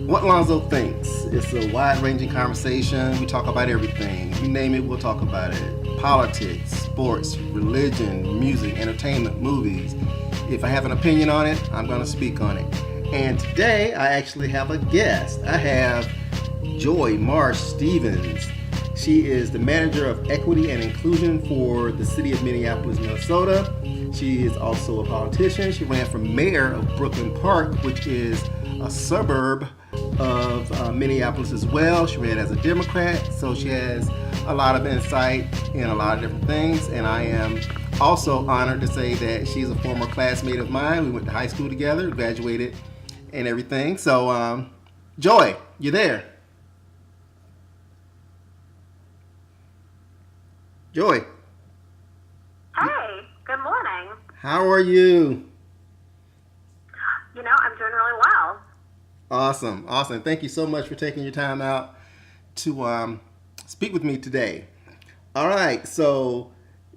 What Lonzo thinks. It's a wide-ranging conversation. We talk about everything. You name it, we'll talk about it. Politics, sports, religion, music, entertainment, movies. If I have an opinion on it, I'm going to speak on it. And today, I actually have a guest. I have Joy Marsh Stephens. She is the manager of equity and inclusion for the City of Minneapolis, Minnesota. She is also a politician. She ran for mayor of Brooklyn Park, which is a suburb of Minneapolis as well. She ran as a Democrat, so she has a lot of insight in a lot of different things. And I am also honored to say that she's a former classmate of mine. We went to high school together, graduated, and everything. So, Joy, you there? Joy. Hey, good morning. How are you? I'm doing really well. Awesome. Thank you so much for taking your time out to speak with me today. All right, so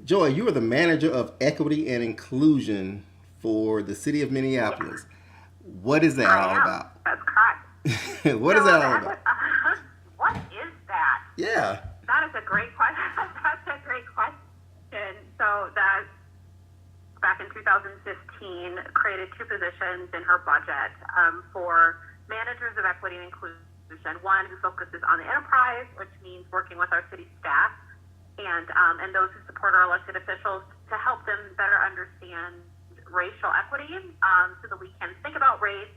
Joy, you are the manager of equity and inclusion for the City of Minneapolis. What is that all about? That's correct. What is that all about? What is that? Yeah. That is a great question. That's a great question. So that back in 2015 created two positions in her budget for managers of equity and inclusion. One who focuses on the enterprise, which means working with our city staff and those who support our elected officials to help them better understand racial equity so that we can think about race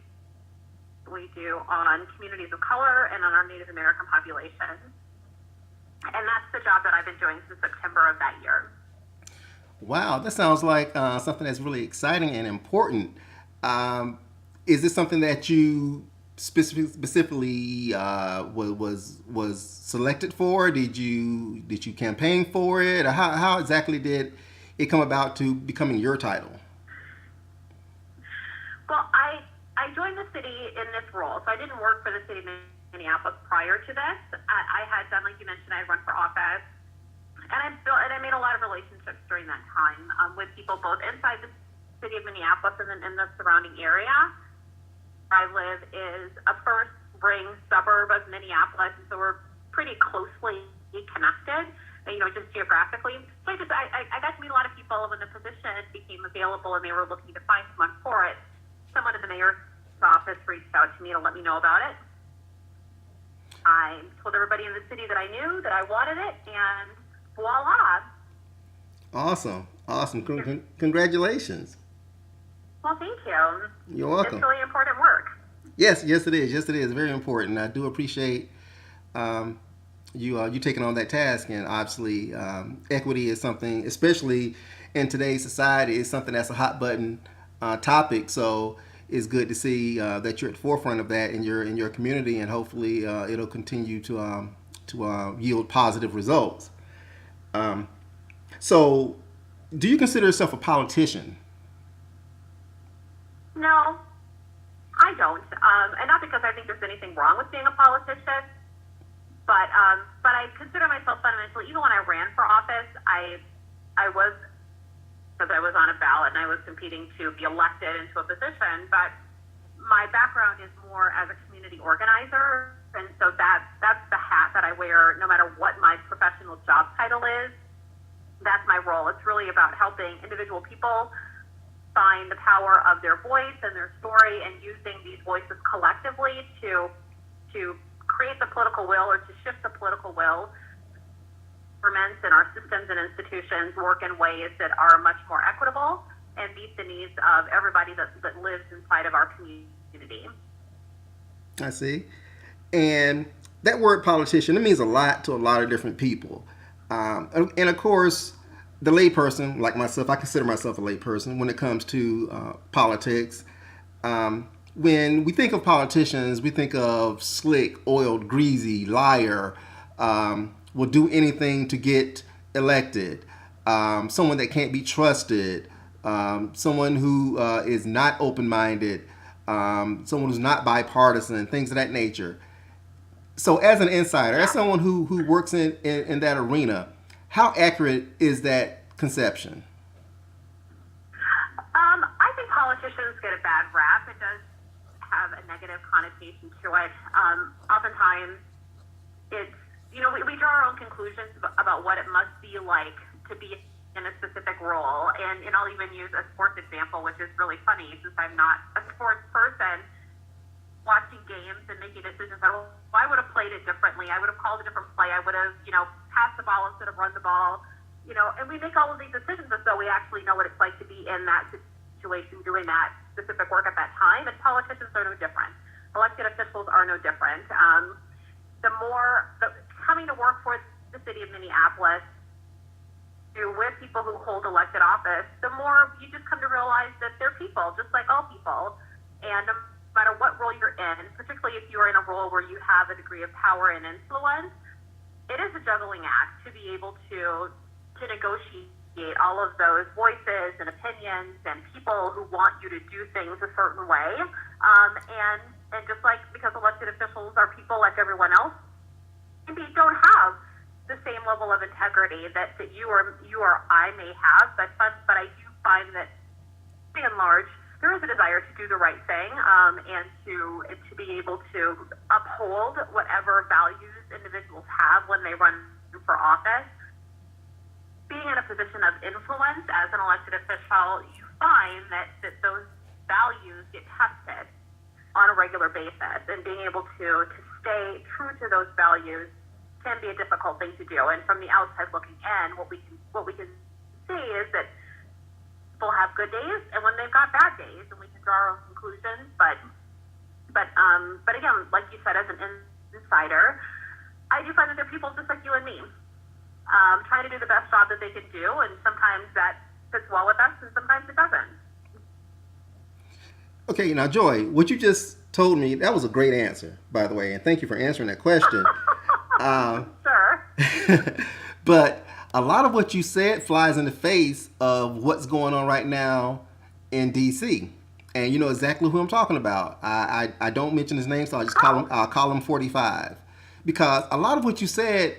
we do on communities of color and on our Native American population. And that's the job that I've been doing since September of that year. Wow, that sounds like something that's really exciting and important. Is this something that you specifically was selected for? Did you campaign for it? Or how exactly did it come about to becoming your title? Well, I joined the city in this role, so I didn't work for the city of Minneapolis prior to this. I had done, like you mentioned, I had run for office, and I made a lot of relationships during that time with people both inside the city of Minneapolis and then in the surrounding area. I live is a first ring suburb of Minneapolis, and so we're pretty closely connected, just geographically. So I got to meet a lot of people when the position became available and they were looking to find someone for it. Someone in the mayor's office reached out to me to let me know about it. I told everybody in the city that I knew that I wanted it, and voila. Awesome. Congratulations. Well, thank you. You're welcome. It's really important work. Yes, it is. Very important. I do appreciate you taking on that task, and obviously, equity is something, especially in today's society, is something that's a hot button topic. So it's good to see that you're at the forefront of that in your community, and hopefully, it'll continue to yield positive results. So, do you consider yourself a politician? No, I don't. And not because I think there's anything wrong with being a politician, but I consider myself fundamentally, even when I ran for office, I was on a ballot and I was competing to be elected into a position, but my background is more as a community organizer, and so that's the hat that I wear no matter what my professional job title is. That's my role. It's really about helping individual people find the power of their voice and their story, and using these voices collectively to create the political will or to shift the political will. Governments and our systems and institutions work in ways that are much more equitable and meet the needs of everybody that lives inside of our community. I see. And that word politician, it means a lot to a lot of different people. And of course, the layperson, like myself, I consider myself a layperson when it comes to politics. When we think of politicians, we think of slick, oiled, greasy, liar, will do anything to get elected, someone that can't be trusted, someone who is not open-minded, someone who's not bipartisan, things of that nature. So as an insider, as someone who works in that arena, how accurate is that conception? I think politicians get a bad rap. It does have a negative connotation to it. Oftentimes, it's, we draw our own conclusions about what it must be like to be in a specific role. And I'll even use a sports example, which is really funny since I'm not a sports person. Watching games and making decisions, I would have played it differently. I would have called a different play. I would have, passed the ball instead of run the ball. And we make all of these decisions as though we actually know what it's like to be in that situation, doing that specific work at that time. And politicians are no different. Elected officials are no different. Coming to work for the city of Minneapolis, with people who hold elected office, the more you just come to realize that they're people, just like all people. And no matter what role you're in, particularly if you're in a role where you have a degree of power and influence, it is a juggling act to be able to negotiate all of those voices and opinions and people who want you to do things a certain way. And just like, because elected officials are people like everyone else, maybe don't have the same level of integrity that you or I may have, but I do find that, by and large, there is a desire to do the right thing, and to be able to uphold whatever values individuals have when they run for office. Being in a position of influence as an elected official, you find that those values get tested on a regular basis, and being able to stay true to those values can be a difficult thing to do. And from the outside looking in, what we can see is that people have good days and when they've got bad days, and we can draw our own conclusions. But again, like you said, as an insider, I do find that they're people just like you and me, trying to do the best job that they can do, and sometimes that fits well with us, and sometimes it doesn't. Okay, now Joy, what you just told me, that was a great answer, by the way, and thank you for answering that question. Sure. But a lot of what you said flies in the face of what's going on right now in DC. And you know exactly who I'm talking about. I don't mention his name, so I'll call him 45. Because a lot of what you said,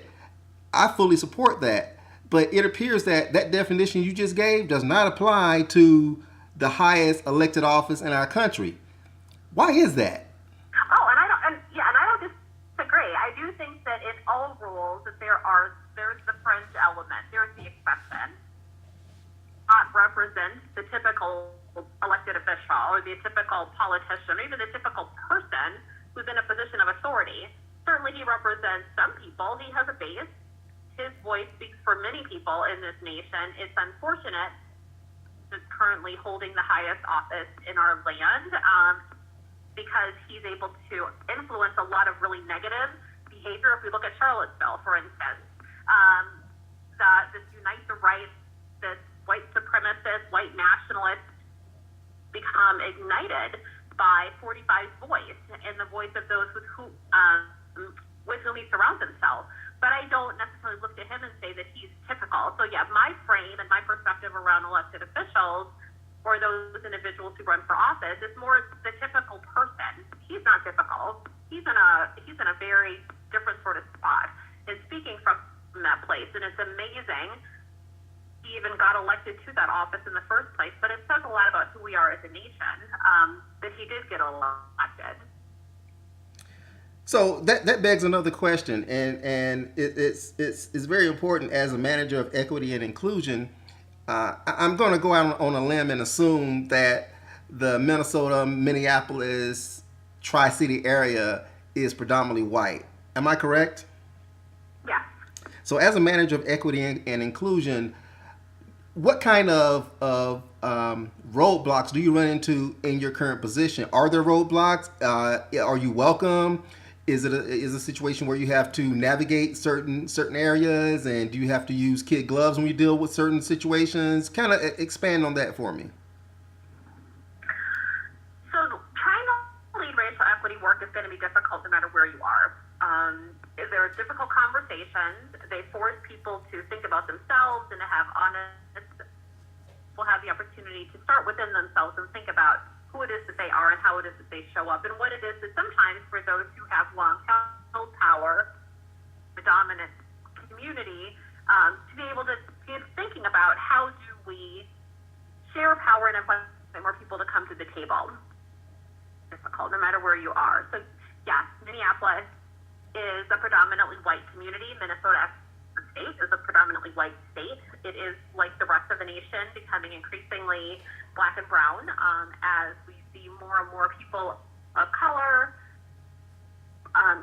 I fully support that. But it appears that definition you just gave does not apply to the highest elected office in our country. Why is that? And I don't disagree. I do think that in all rules that there's the fringe element, there's the exception. Not represent the typical elected official or the typical politician, or even the typical person who's in a position of authority. Certainly he represents some people. He has a base. His voice speaks for many people in this nation. It's unfortunate is currently holding the highest office in our land, because he's able to influence a lot of really negative behavior. If we look at Charlottesville, for instance, this Unite the Right, this white supremacist, white nationalist become ignited by 45's voice and the voice of those with whom he surrounds himself. But I don't necessarily look to him and say that he's typical. So yeah, my frame and my perspective around elected officials or those individuals who run for office is more the typical person. He's not typical. He's in a very different sort of spot. And speaking from that place, and it's amazing he even got elected to that office in the first place. But it says a lot about who we are as a nation, that he did get elected. So that begs another question, and it's very important as a manager of equity and inclusion. I'm going to go out on a limb and assume that the Minnesota, Minneapolis, Tri-City area is predominantly white. Am I correct? Yeah. So as a manager of equity and inclusion, what kind of roadblocks do you run into in your current position? Are there roadblocks? Are you welcome? Is it a situation where you have to navigate certain areas, and do you have to use kid gloves when you deal with certain situations? Kind of expand on that for me. So trying to lead racial equity work is going to be difficult no matter where you are. There are difficult conversations. They force people to think about themselves and to have will have the opportunity to start within themselves and think about who it is that they are and how it is that they show up, and what it is that sometimes for those who have long-held power, the dominant community, to be able to be thinking about how do we share power and invite more people to come to the table. difficult, no matter where you are. So, yes, Minneapolis is a predominantly white community. Minnesota state is a predominantly white state. It is, like the rest of the nation, becoming increasingly black and brown as we see more and more people of color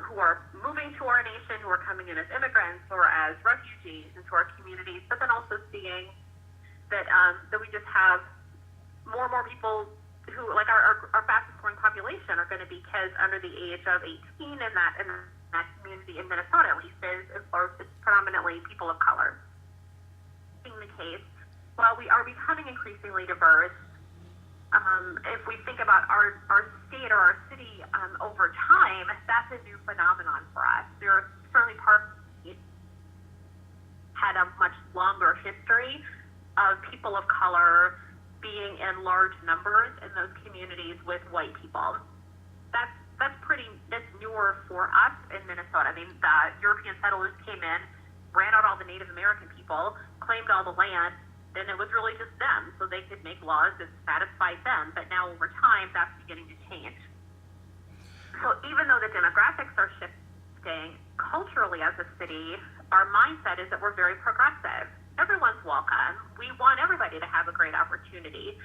who are moving to our nation, who are coming in as immigrants or as refugees into our communities, but then also seeing that that we just have more and more people who, like our fastest growing population, are going to be kids under the age of 18 in that community in Minnesota, at least, is predominantly people of color. Being the case, while we are becoming increasingly diverse, if we think about our state or our city over time, that's a new phenomenon for us. There are certainly parts that had a much longer history of people of color being in large numbers in those communities with white people. That's newer for us in Minnesota. I mean, the European settlers came in, ran out all the Native American people, claimed all the land, and it was really just them, so they could make laws that satisfied them. But now over time, that's beginning to change. So even though the demographics are shifting, culturally as a city, our mindset is that we're very progressive. Everyone's welcome. We want everybody to have a great opportunity.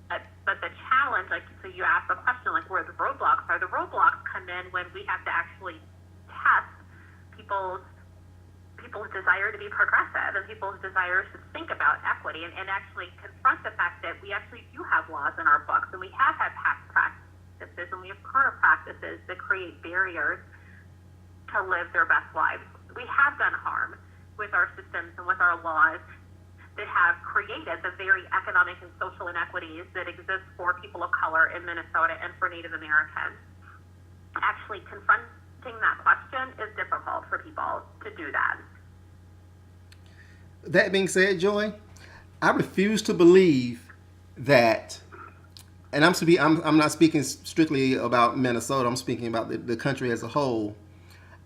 But the challenge, like, so you asked the question, like, where the roadblocks are. The roadblocks come in when we have to actually test people's desire to be progressive and people's desires to think about equity and actually confront the fact that we actually do have laws in our books, and we have had past practices and we have current practices that create barriers to live their best lives. We have done harm with our systems and with our laws that have created the very economic and social inequities that exist for people of color in Minnesota and for Native Americans. Actually confronting that question is difficult for people to do that. That being said, Joy, I refuse to believe that, and I'm not speaking strictly about Minnesota, I'm speaking about the country as a whole.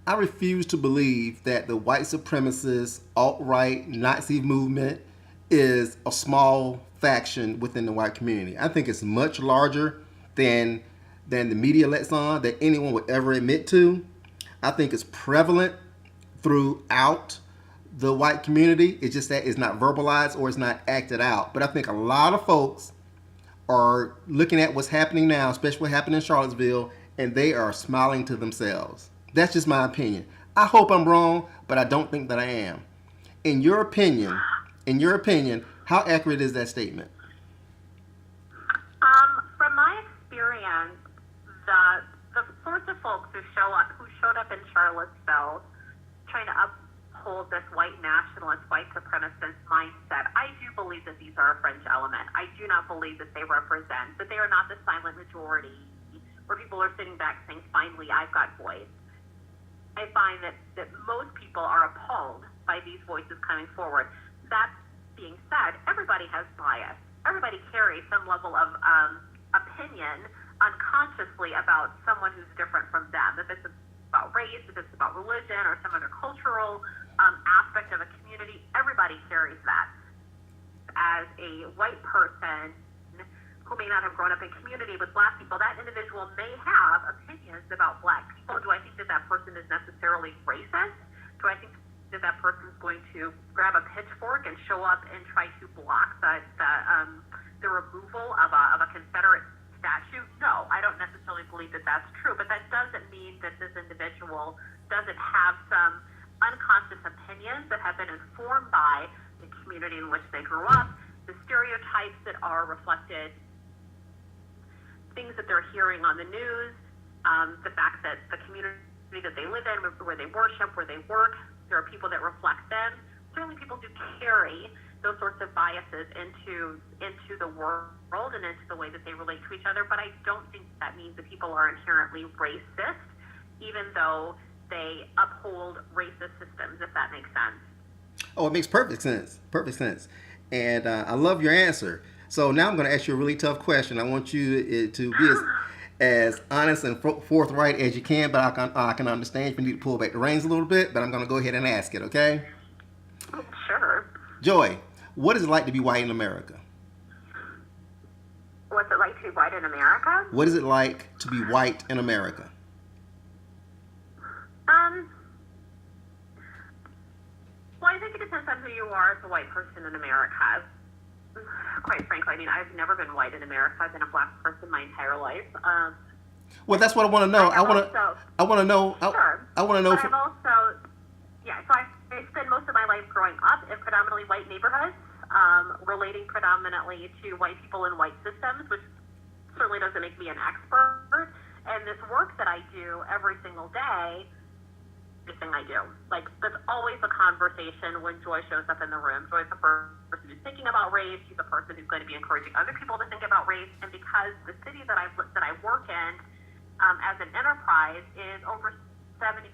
I refuse to believe that the white supremacist, alt-right, Nazi movement is a small faction within the white community. I think it's much larger than the media lets on, that anyone would ever admit to. I think it's prevalent throughout the white community. It's just that it's not verbalized or it's not acted out. But I think a lot of folks are looking at what's happening now, especially what happened in Charlottesville, and they are smiling to themselves. That's just my opinion. I hope I'm wrong, but I don't think that I am. In your opinion, how accurate is that statement? From my experience, the sorts of folks who showed up in Charlottesville trying to uphold this white nationalist, white supremacist mindset, I do believe that these are a fringe element. I do not believe that they represent, that they are not the silent majority where people are sitting back saying, finally, I've got voice. I find that most people are appalled by these voices coming forward. That being said, everybody has bias. Everybody carries some level of opinion unconsciously about someone who's different from them. If it's about race, if it's about religion, or some other cultural aspect of a community, everybody carries that. As a white person who may not have grown up in community with black people, that individual may have opinions about black people. Do I think that that person is necessarily racist? Do I think that that person is going to grab a pitchfork and show up and try to block the removal of a Confederate statue? No, I don't necessarily believe that that's true, but that doesn't mean that this individual doesn't have some unconscious opinions that have been informed by the community in which they grew up, the stereotypes that are reflected, things that they're hearing on the news, the fact that the community that they live in, where they worship, where they work, there are people that reflect them. Certainly people do carry those sorts of biases into the world and into the way that they relate to each other, but I don't think that means that people are inherently racist, even though they uphold racist systems, if that makes sense. Oh, it makes perfect sense. Perfect sense. And I love your answer. So now I'm going to ask you a really tough question. I want you to be as honest and forthright as you can, but I can understand if you need to pull back the reins a little bit, but I'm going to go ahead and ask it, okay? Sure. Joy, what is it like to be white in America? What's it like to be white in America? What is it like to be white in America? Well, I think it depends on who you are as a white person in America. Quite frankly, I mean, I've never been white in America. I've been a black person my entire life. Well, that's what I want to know. I want to know. Sure. I want to know. But I've also, so I spent most of my life growing up in predominantly white neighborhoods, relating predominantly to white people in white systems, which certainly doesn't make me an expert. And this work that I do every single day, everything I do, like, there's always a conversation when Joy shows up in the room. Joy's the person who's thinking about race. She's the person who's going to be encouraging other people to think about race. And because the city that I work in, as an enterprise, is over 70%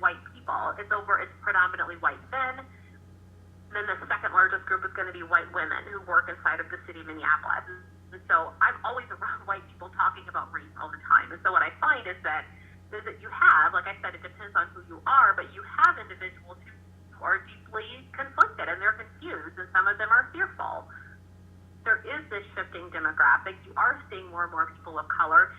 white people. It's predominantly white men. And then the second largest group is going to be white women who work inside of the city of Minneapolis. And so I'm always around white people talking about race all the time. And so what I find is that you have, like I said, it depends on who you are, but you have individuals who are deeply conflicted and they're confused, and some of them are fearful. There is this shifting demographic. You are seeing more and more people of color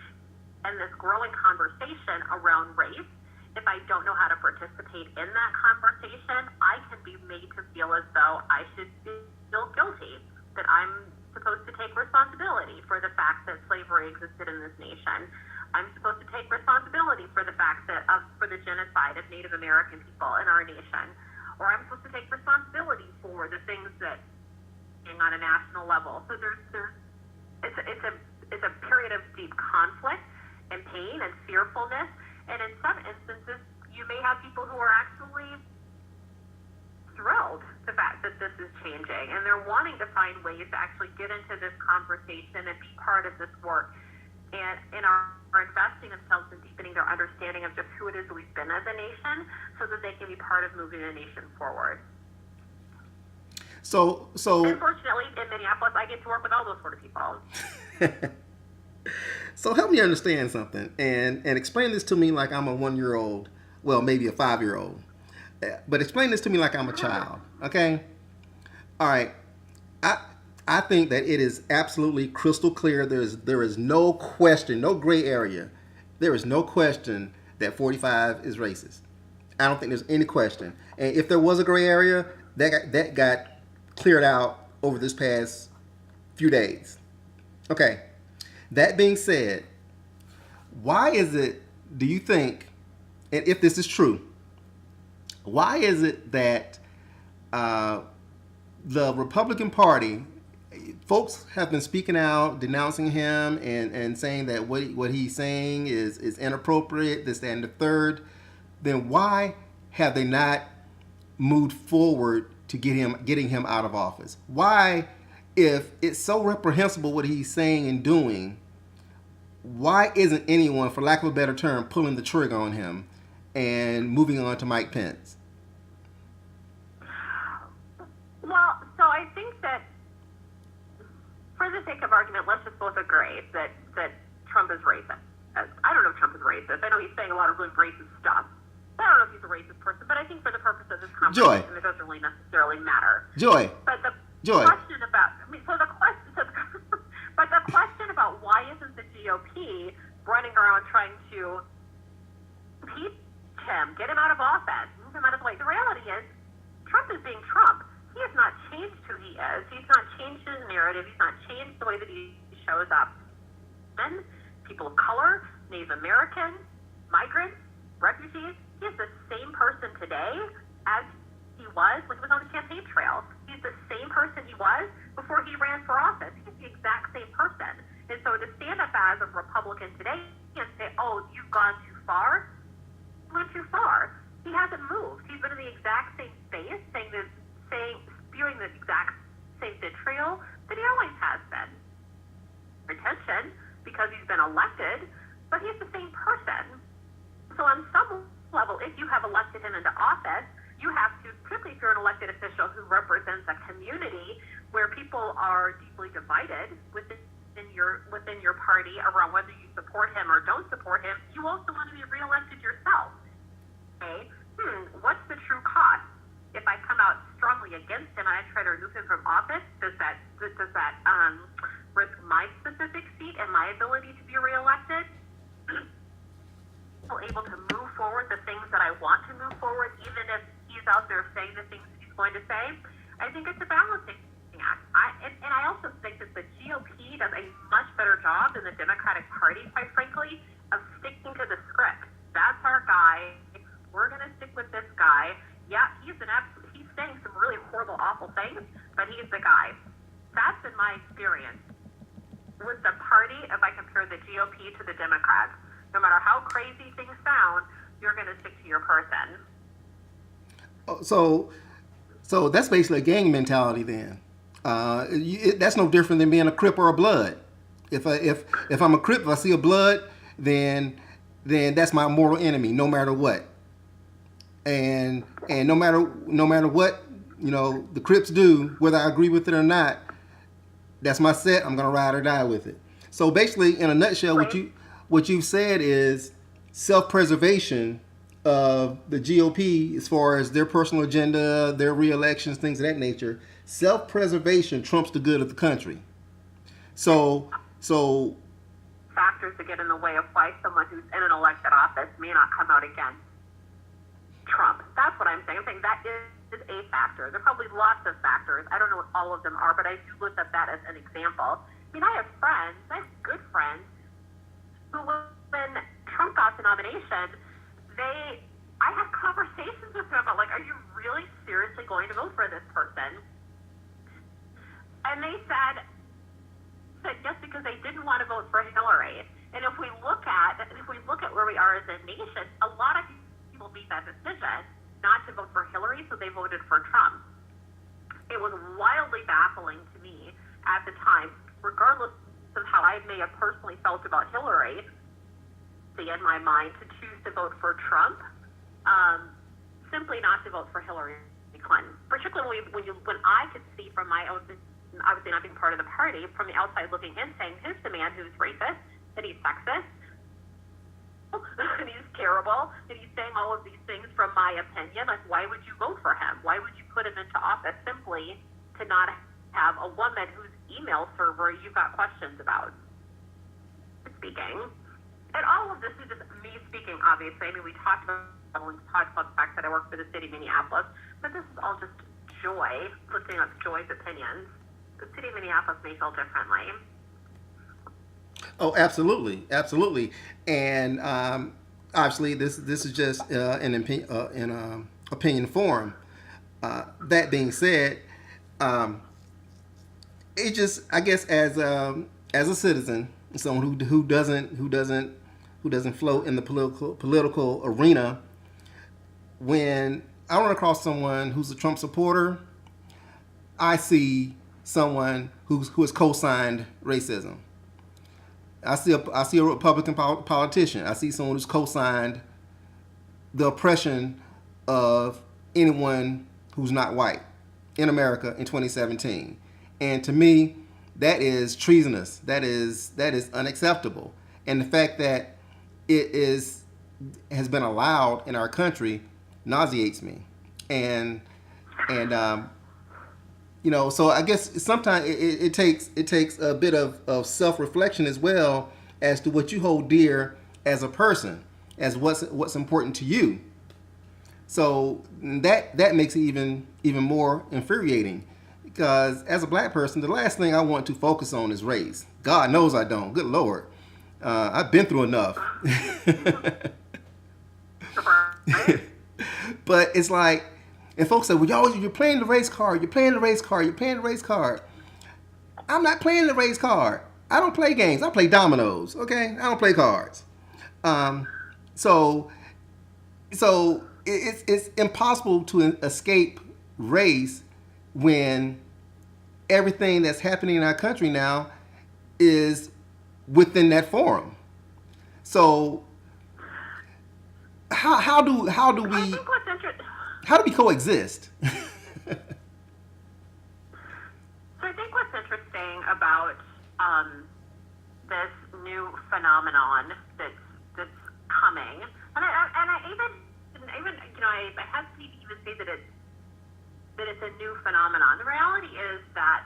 and this growing conversation around race. If I don't know how to participate in that conversation, I can be made to feel as though I should feel guilty, that I'm supposed to take responsibility for the fact that slavery existed in this nation. I'm supposed to take responsibility for the fact that for the genocide of Native American people in our nation, or I'm supposed to take responsibility for the things that on a national level. So it's a period of deep conflict and pain and fearfulness, and in some instances, you may have people who are actually thrilled the fact that this is changing, and they're wanting to find ways to actually get into this conversation and be part of this work, and are investing themselves in deepening their understanding of just who it is we've been as a nation, so that they can be part of moving the nation forward. So unfortunately, in Minneapolis, I get to work with all those sort of people. So help me understand something, and explain this to me like I'm a 1-year-old, well, maybe a 5-year-old, but explain this to me like I'm a child. Okay, all right. I think that it is absolutely crystal clear. There is no question, no gray area. There is no question that 45 is racist. I don't think there's any question. And if there was a gray area, that got cleared out over this past few days. Okay. That being said, why is it, do you think, and if this is true, why is it that the Republican Party, folks have been speaking out, denouncing him, and saying that what he's saying is inappropriate, this, that, and the third, then why have they not moved forward to getting him out of office? Why, if it's so reprehensible what he's saying and doing, why isn't anyone, for lack of a better term, pulling the trigger on him and moving on to Mike Pence? Well, so I think that, for the sake of argument, let's just both agree that Trump is racist. I don't know if Trump is racist. I know he's saying a lot of really racist stuff. I don't know if he's a racist person, but I think for the purpose of this conversation, it doesn't really necessarily matter. Joy. But the Joy. question about, but the question about why isn't the GOP running around trying to impeach him, get him out of office, move him out of the way? The reality is, Trump is being Trump. He has not changed who he is. He's not changed his narrative. He's not changed the way that he shows up. Men, people of color, Native American, migrants, refugees, he is the same person today as he was when he was on the campaign trail. He's the same person he was before he ran for office. He's the exact same person. And so to stand up as a Republican today and say, oh, you've gone too far, he went too far. He hasn't moved. He's been in the exact same space, spewing the exact same vitriol that he always has been. Retention, because he's been elected, but he's the same person. So on some level, if you have elected him into office, you have to, particularly if you're an elected official who represents a community where people are deeply divided within your party around whether you support him or don't support him, you also want to be reelected yourself. Okay? What's the true cost? If I come out strongly against him and I try to remove him from office, does that risk my specific able to move forward the things that I want to move forward, even if he's out there saying the things that he's going to say. I think it's a balancing act. And I also think that the GOP does a much better job than the Democratic Party, quite frankly, of sticking to the script. That's our guy. We're going to stick with this guy. Yeah, he's saying some really horrible, awful things, but he's the guy. That's been my experience with the party. If I compare the GOP to the Democrats, no matter how crazy things sound, you're going to stick to your person. So that's basically a gang mentality then. That's no different than being a Crip or a Blood. If I'm a Crip, if I see a Blood, then that's my mortal enemy, no matter what. And no matter what, the Crips do, whether I agree with it or not, that's my set. I'm gonna ride or die with it. So basically, in a nutshell, what you've said is self-preservation of the GOP as far as their personal agenda, their re-elections, things of that nature. Self-preservation trumps the good of the country. So factors that get in the way of why someone who's in an elected office may not come out against Trump. That's what I'm saying. I'm saying that is a factor. There are probably lots of factors. I don't know what all of them are, but I do look at that as an example. I mean, I have good friends, who when Trump got the nomination, I had conversations with them about, like, are you really seriously going to vote for this person? And they said just because they didn't want to vote for Hillary. And if we look at where we are as a nation, a lot of people made that decision not to vote for Hillary, so they voted for Trump. It was wildly baffling to me at the time, regardless of how I may have personally felt about Hillary, in my mind, to choose to vote for Trump, simply not to vote for Hillary Clinton. Particularly when I could see from my own, obviously not being part of the party, from the outside looking in, saying, here's the man who's racist, and he's sexist, and he's terrible, and he's saying all of these things from my opinion. Like, why would you vote for him? Why would you put him into office simply to not have a woman whose email server you've got questions about speaking? And all of this is just me speaking, obviously. I mean, we talked about the fact that I work for the City of Minneapolis, but this is all just Joy, lifting up Joy's opinions. The City of Minneapolis may feel differently. Oh, absolutely, absolutely. And obviously, this is just an opinion forum. That being said, it just, I guess, as a citizen, someone who doesn't float in the political arena, when I run across someone who's a Trump supporter, I see someone who has co-signed racism. I see a Republican politician. I see someone who's co-signed the oppression of anyone who's not white in America in 2017. And to me, that is treasonous. That is unacceptable. And the fact that it has been allowed in our country nauseates me. And so I guess sometimes it takes a bit of self-reflection as well as to what you hold dear as a person, as what's important to you. So that makes it even more infuriating, because as a black person, the last thing I want to focus on is race. God knows I don't. Good Lord, I've been through enough. But it's like, and folks say, well, you're playing the race card. You're playing the race card. You're playing the race card. I'm not playing the race card. I don't play games. I play dominoes. Okay, I don't play cards. So it's impossible to escape race when everything that's happening in our country now is within that forum. So how do we coexist? So I think what's interesting about this new phenomenon that's coming, and I even I hesitate to even say that it's a new phenomenon. The reality is that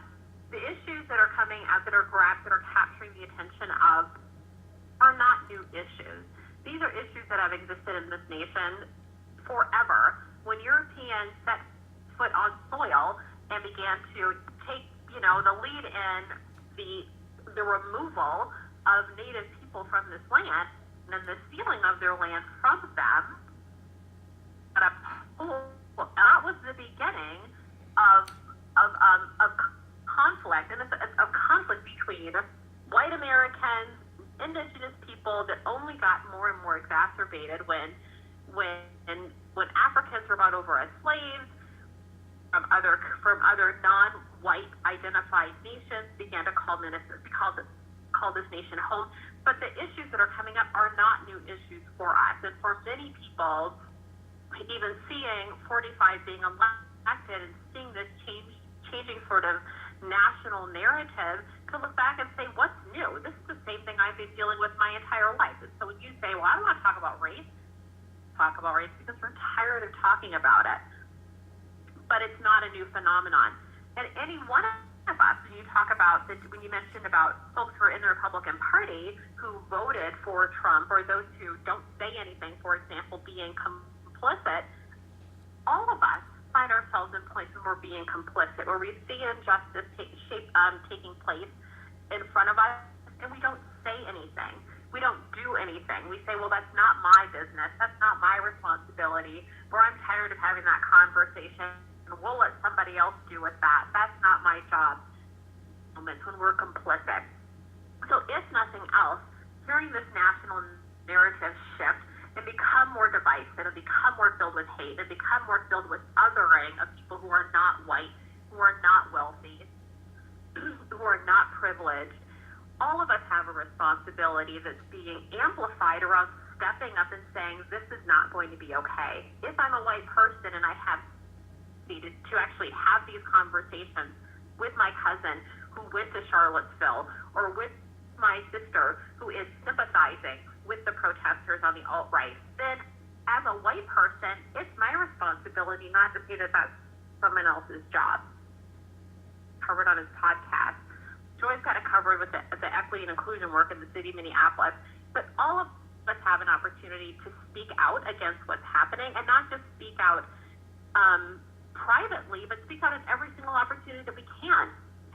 the issues that are coming out, that are capturing the attention of, are not new issues. These are issues that have existed in this nation forever. When Europeans set foot on soil and began to take, the lead in the removal of native people from this land and the stealing of their land from them, that was the beginning of conflict, and of conflict between white Americans, indigenous people, that only got more and more exacerbated when Africans were brought over as slaves from other non-white identified nations, began to call this nation home. But the issues that are coming up are not new issues for us, and for many people, even seeing 45 being elected and seeing this changing sort of national narrative, to look back and say, what's new? This is the same thing I've been dealing with my entire life. And so when you say, well, I don't want to talk about race because we're tired of talking about it. But it's not a new phenomenon. And any one of us, when you mentioned about folks who are in the Republican Party who voted for Trump, or those who don't say anything, for example, being complicit, all of us find ourselves in places where we're being complicit, where we see injustice taking place in front of us, and we don't say anything. We don't do anything. We say, well, that's not my business. That's not my responsibility. Or I'm tired of having that conversation. We'll let somebody else do with that. That's not my job. Moments when we're complicit. So if nothing else, hearing this national narrative shift and become more divisive, and become more filled with hate, and become more filled with othering of people who are not white, who are not wealthy, who are not privileged, all of us have a responsibility that's being amplified around stepping up and saying, this is not going to be okay. If I'm a white person and I have needed to actually have these conversations with my cousin who went to Charlottesville, or with my sister who is sympathizing with the protesters on the alt-right, then as a white person, it's my responsibility not to say that that's someone else's job. Covered on his podcast. Joy's got it covered with the equity and inclusion work in the city of Minneapolis, but all of us have an opportunity to speak out against what's happening, and not just speak out privately, but speak out in every single opportunity that we can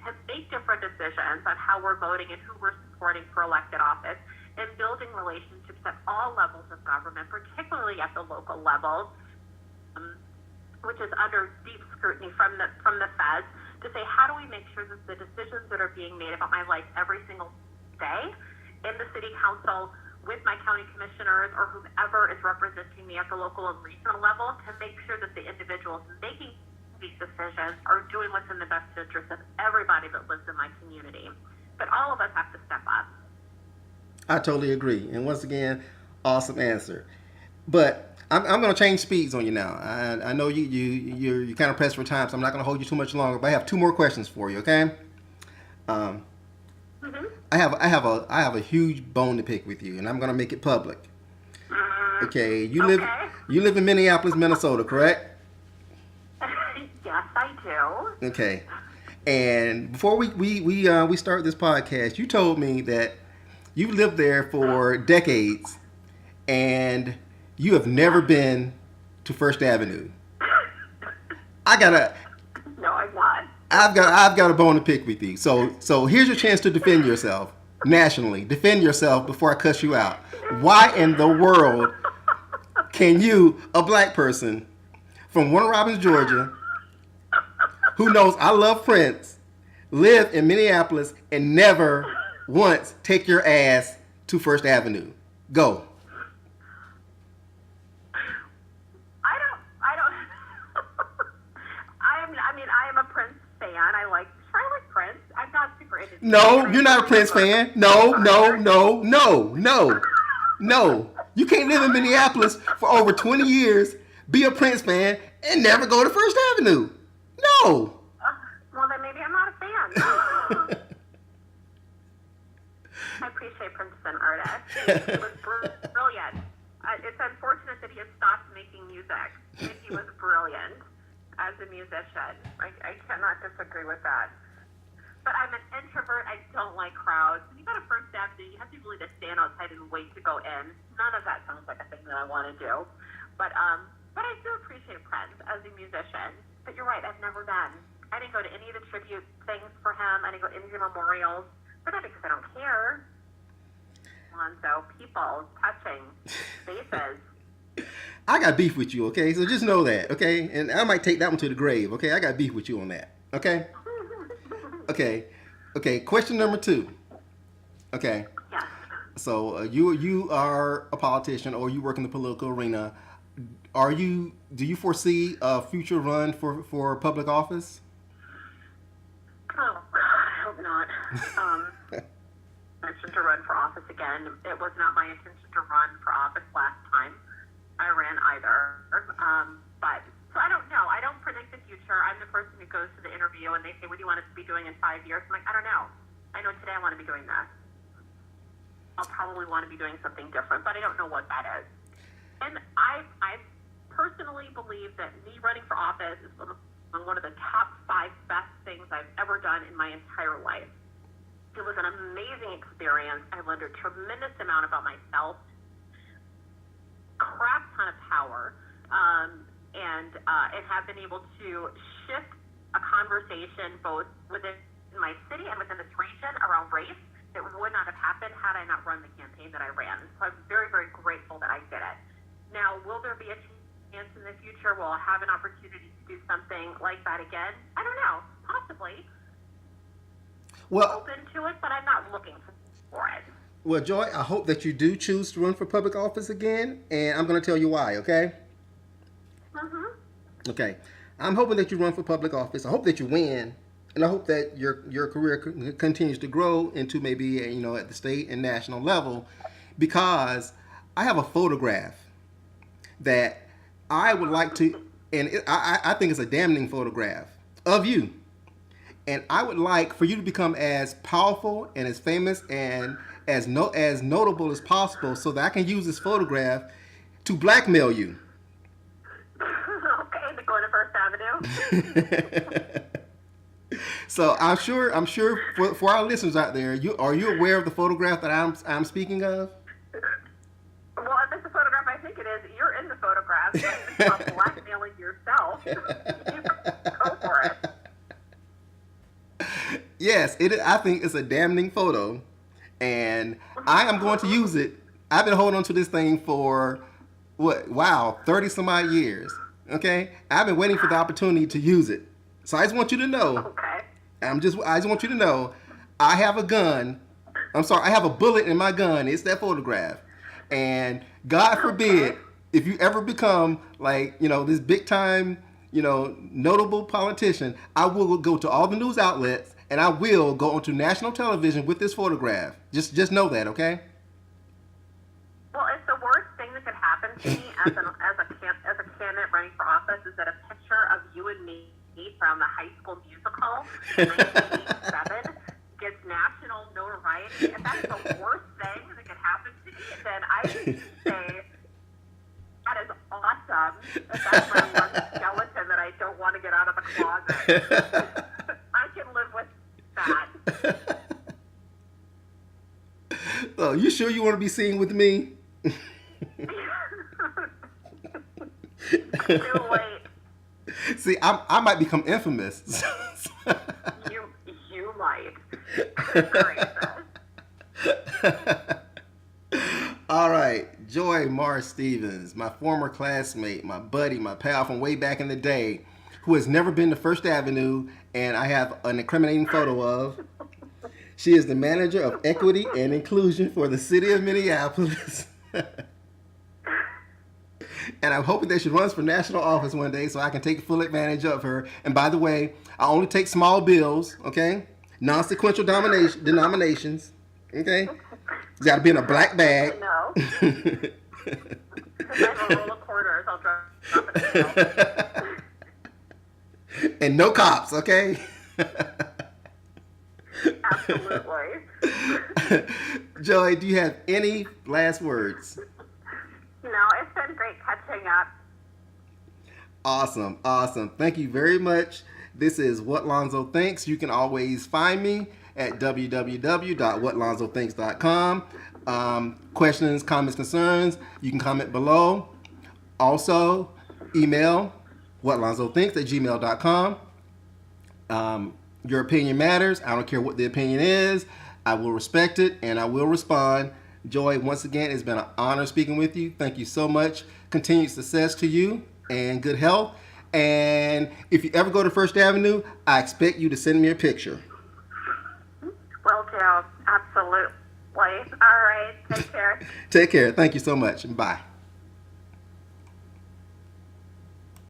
to make different decisions on how we're voting and who we're supporting for elected office, and building relationships at all levels of government, particularly at the local level, which is under deep scrutiny from the feds, to say, how do we make sure that the decisions that are being made about my life every single day in the city council, with my county commissioners, or whomever is representing me at the local and regional level, to make sure that the individuals making these decisions are doing what's in the best interest of everybody that lives in my community. But all of us have to step up. I totally agree. And once again, awesome answer. But I'm going to change speeds on you now. I know you're kind of pressed for time, so I'm not going to hold you too much longer. But I have two more questions for you. Okay? I have a huge bone to pick with you, and I'm going to make it public. Okay? You live in Minneapolis, Minnesota, correct? Yes, I do. Okay. And before we start this podcast, you told me that you lived there for decades, and you have never been to First Avenue. No, I'm not. I've got a bone to pick with you. So here's your chance to defend yourself nationally. Defend yourself before I cuss you out. Why in the world can you, a black person from Warner Robins, Georgia, who knows I love Prince, live in Minneapolis and never once take your ass to First Avenue? Go. I am a Prince fan. I like Prince. I'm not super into. No, you're not a Prince fan. No. You can't live in Minneapolis for over 20 years, be a Prince fan, and never go to First Avenue. No. Well, then maybe I'm not a fan. I appreciate Prince as an artist. He was brilliant. It's unfortunate that he has stopped making music. He was brilliant as a musician. I cannot disagree with that. but I'm an introvert. I don't like crowds. When you go to First Avenue, you have to be willing to stand outside and wait to go in. None of that sounds like a thing that I want to do. But I do appreciate Prince as a musician. But you're right, I've never been. I didn't go to any of the tribute things for him. I didn't go to any of the memorials. But not because I don't care. So people touching faces. I got beef with you, okay? So just know that, okay? And I might take that one to the grave, okay? I got beef with you on that, okay? Okay. Question number 2. Okay. Yes. So you are a politician, or you work in the political arena. Do you foresee a future run for public office? Oh, I hope not. Intention to run for office again. It was not my intention to run for office last time I ran either. So I don't know. I don't predict the future. I'm the person who goes to the interview and they say, what do you want us to be doing in 5 years? I'm like, I don't know. I know today I want to be doing this. I'll probably want to be doing something different, but I don't know what that is. And I personally believe that me running for office is one of the top 5 best things I've ever done in my entire life. It was an amazing experience. I learned a tremendous amount about myself, crap ton of power, and have been able to shift a conversation both within my city and within this region around race that would not have happened had I not run the campaign that I ran. So I'm very, very grateful that I did it. Now, will there be a chance in the future where I'll have an opportunity to do something like that again? I don't know. Possibly. Well, Open to it, but I'm not looking for it. Well, Joy, I hope that you do choose to run for public office again, and I'm going to tell you why, okay? Okay. I'm hoping that you run for public office. I hope that you win, and I hope that your career continues to grow into maybe, at the state and national level, because I have a photograph that I would like to, and I think it's a damning photograph of you. And I would like for you to become as powerful and as famous and as notable as possible, so that I can use this photograph to blackmail you. Okay, to go to First Avenue. So I'm sure for our listeners out there, are you aware of the photograph that I'm speaking of? Well, if it's a photograph, I think it is. You're in the photograph. It's about blackmailing yourself. You go for it. Yes, I think it's a damning photo, and I am going to use it. I've been holding on to this thing for 30 some odd years. Okay, I've been waiting for the opportunity to use it. So I just want you to know. Okay. I just want you to know, I have a gun. I have a bullet in my gun. It's that photograph, and God forbid if you ever become this big time, notable politician, I will go to all the news outlets and I will go onto national television with this photograph. Just know that, okay? Well, it's the worst thing that could happen to me as a candidate running for office is that a picture of you and me from the High School Musical in 1987 gets national notoriety. If that's the worst thing that could happen to me, then I would say that is awesome. That's my one skeleton that I don't want to get out of the closet. I can live with that. Oh, you sure you want to be seen with me? Too late. See, I might become infamous. You might. All right, Joy Marsh Stephens, my former classmate, my buddy, my pal from way back in the day, who has never been to First Avenue, and I have an incriminating photo of. She is the manager of equity and inclusion for the City of Minneapolis. And I'm hoping that she runs for national office one day so I can take full advantage of her. And by the way, I only take small bills, okay? Non-sequential denominations, okay? It's got to be in a black bag. No. If I have a roll of quarters, I'll drop it in. And no cops, okay? Absolutely. Joy, do you have any last words? No, it's been great catching up. Awesome. Thank you very much. This is What Lonzo Thinks. You can always find me at www.whatlonzothinks.com. Questions, comments, concerns, you can comment below. Also, email whatlonzothinks@gmail.com. Your opinion matters. I don't care what the opinion is. I will respect it and I will respond. Joy, once again, it's been an honor speaking with you. Thank you so much. Continued success to you and good health. And if you ever go to First Avenue, I expect you to send me a picture. Will do. Absolutely. All right. Take care. Take care. Thank you so much. Bye.